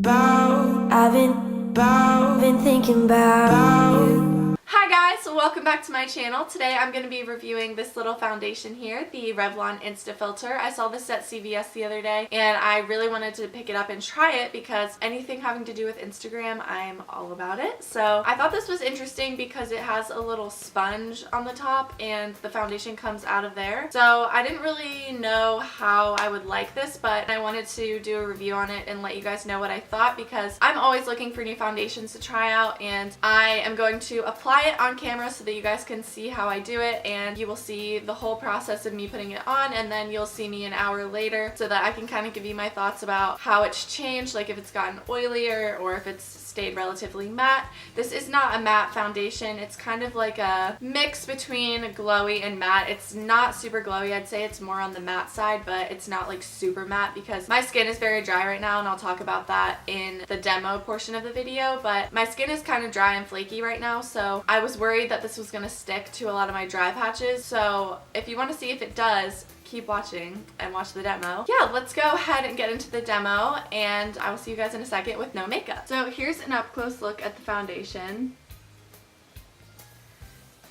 I've been thinking about you. Hi guys, welcome back to my channel. Today I'm going to be reviewing this little foundation here, the Revlon Insta filter. I saw this at CVS the other day and I really wanted to pick it up and try it because anything having to do with Instagram, I'm all about it. So I thought this was interesting because it has a little sponge on the top and the foundation comes out of there. So I didn't really know how I would like this, but I wanted to do a review on it and let you guys know what I thought because I'm always looking for new foundations to try out, and I am going to apply it on camera so that you guys can see how I do it, and you will see the whole process of me putting it on, and then you'll see me an hour later so that I can kind of give you my thoughts about how it's changed, like if it's gotten oilier or if it's stayed relatively matte. This is not a matte foundation. It's kind of like a mix between glowy and matte. It's not super glowy. I'd say it's more on the matte side, but it's not like super matte because my skin is very dry right now, and I'll talk about that in the demo portion of the video. But my skin is kind of dry and flaky right now, so I was worried that this was going to stick to a lot of my dry patches. So if you want to see if it does, keep watching and watch the demo. Yeah, let's go ahead and get into the demo, and I will see you guys in a second with no makeup. So here's an up close look at the foundation.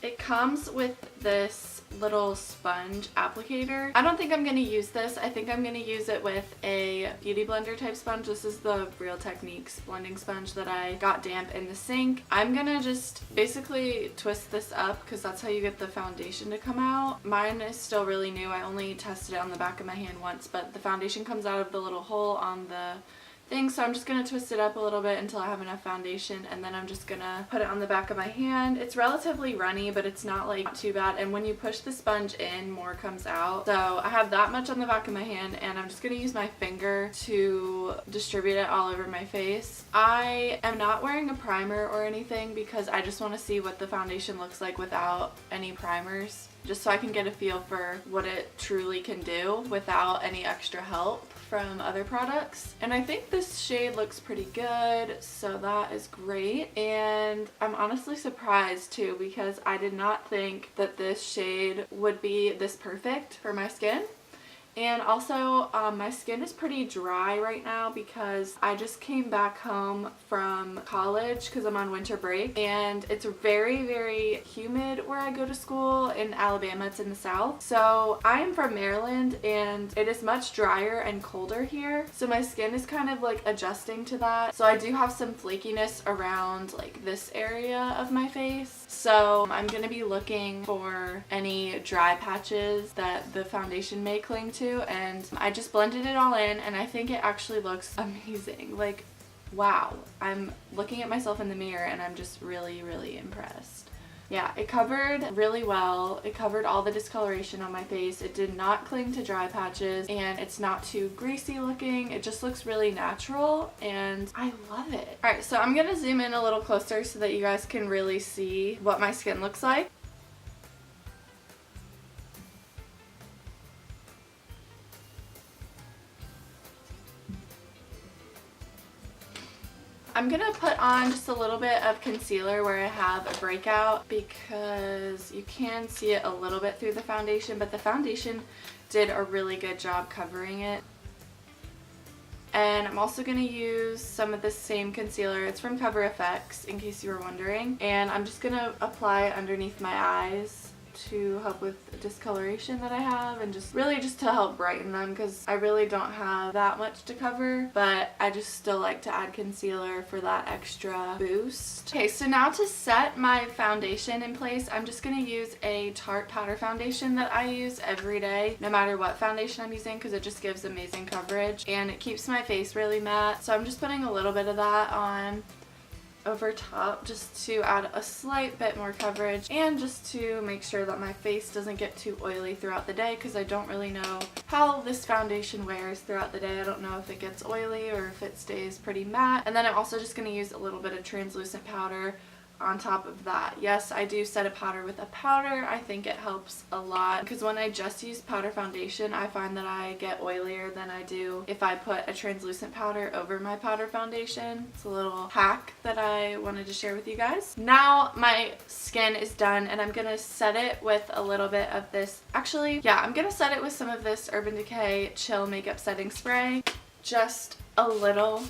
It comes with this little sponge applicator. I don't think I'm going to use this. I think I'm going to use it with a beauty blender type sponge. This is the Real Techniques blending sponge that I got damp in the sink. I'm going to just basically twist this up because that's how you get the foundation to come out. Mine is still really new. I only tested it on the back of my hand once, but the foundation comes out of the little hole on the thing, so I'm just going to twist it up a little bit until I have enough foundation, and then I'm just going to put it on the back of my hand. It's relatively runny, but it's not like too bad, and when you push the sponge in, more comes out. So I have that much on the back of my hand, and I'm just going to use my finger to distribute it all over my face. I am not wearing a primer or anything because I just want to see what the foundation looks like without any primers, just so I can get a feel for what it truly can do without any extra help from other products. And I think this shade looks pretty good, so that is great. And I'm honestly surprised too because I did not think that this shade would be this perfect for my skin. And also my skin is pretty dry right now because I just came back home from college because I'm on winter break, and it's very, very humid where I go to school in Alabama. It's in the south. So I am from Maryland and it is much drier and colder here, so my skin is kind of like adjusting to that. So I do have some flakiness around like this area of my face, so I'm gonna be looking for any dry patches that the foundation may cling to. And I just blended it all in, and I think it actually looks amazing. Like, wow, I'm looking at myself in the mirror and I'm just really, really impressed. Yeah, it covered really well. It covered all the discoloration on my face. It did not cling to dry patches, and it's not too greasy looking. It just looks really natural and I love it. Alright, so I'm gonna zoom in a little closer so that you guys can really see what my skin looks like. I'm gonna put on just a little bit of concealer where I have a breakout because you can see it a little bit through the foundation, but the foundation did a really good job covering it. And I'm also going to use some of this same concealer. It's from Cover FX, in case you were wondering. And I'm just going to apply it underneath my eyes to help with discoloration that I have, and just really just to help brighten them because I really don't have that much to cover, but I just still like to add concealer for that extra boost. Okay, so now to set my foundation in place, I'm just going to use a Tarte powder foundation that I use every day no matter what foundation I'm using because it just gives amazing coverage and it keeps my face really matte. So I'm just putting a little bit of that on over top just to add a slight bit more coverage and just to make sure that my face doesn't get too oily throughout the day because I don't really know how this foundation wears throughout the day. I don't know if it gets oily or if it stays pretty matte. And then I'm also just going to use a little bit of translucent powder on top of that. Yes, I do set a powder with a powder. I think it helps a lot because when I just use powder foundation, I find that I get oilier than I do if I put a translucent powder over my powder foundation. It's a little hack that I wanted to share with you guys. Now my skin is done and I'm gonna set it with a little bit of this. Actually, yeah, I'm gonna set it with some of this Urban Decay Chill Makeup Setting Spray. Just a little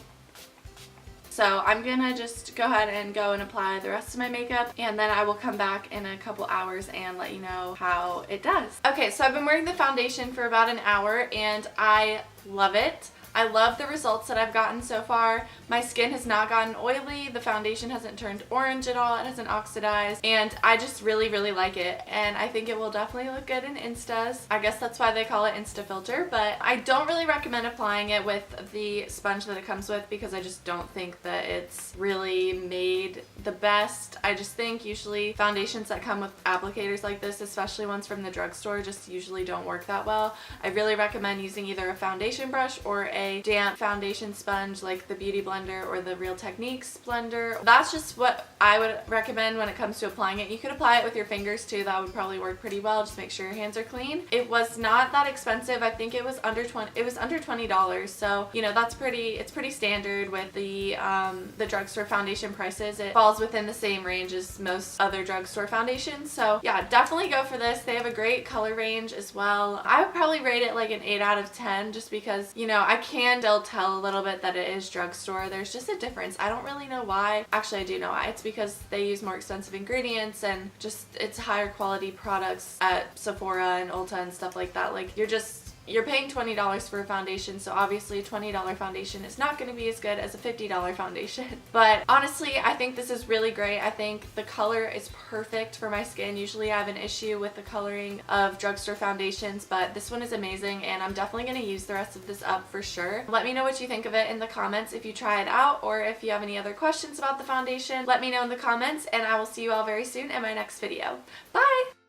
So I'm gonna just go ahead and go and apply the rest of my makeup, and then I will come back in a couple hours and let you know how it does. Okay, so I've been wearing the foundation for about an hour and I love it. I love the results that I've gotten so far. My skin has not gotten oily, the foundation hasn't turned orange at all, it hasn't oxidized, and I just really, really like it. And I think it will definitely look good in Instas. I guess that's why they call it Insta Filter, but I don't really recommend applying it with the sponge that it comes with because I just don't think that it's really made the best. I just think usually foundations that come with applicators like this, especially ones from the drugstore, just usually don't work that well. I really recommend using either a foundation brush or a damp foundation sponge like the Beauty Blender or the Real Techniques blender. That's just what I would recommend when it comes to applying it. You could apply it with your fingers too, that would probably work pretty well. Just make sure your hands are clean. It was not that expensive. I think it was under $20, so you know that's it's pretty standard with the drugstore foundation prices. It falls within the same range as most other drugstore foundations, so yeah, definitely go for this. They have a great color range as well. I would probably rate it like an 8 out of 10 just because, you know, I can still tell a little bit that it is drugstore. There's just a difference. I don't really know why. Actually, I do know why. It's because they use more expensive ingredients and just it's higher quality products at Sephora and Ulta and stuff like that. Like you're paying $20 for a foundation, so obviously a $20 foundation is not going to be as good as a $50 foundation. But honestly, I think this is really great. I think the color is perfect for my skin. Usually I have an issue with the coloring of drugstore foundations, but this one is amazing and I'm definitely going to use the rest of this up for sure. Let me know what you think of it in the comments if you try it out, or if you have any other questions about the foundation, let me know in the comments, and I will see you all very soon in my next video. Bye!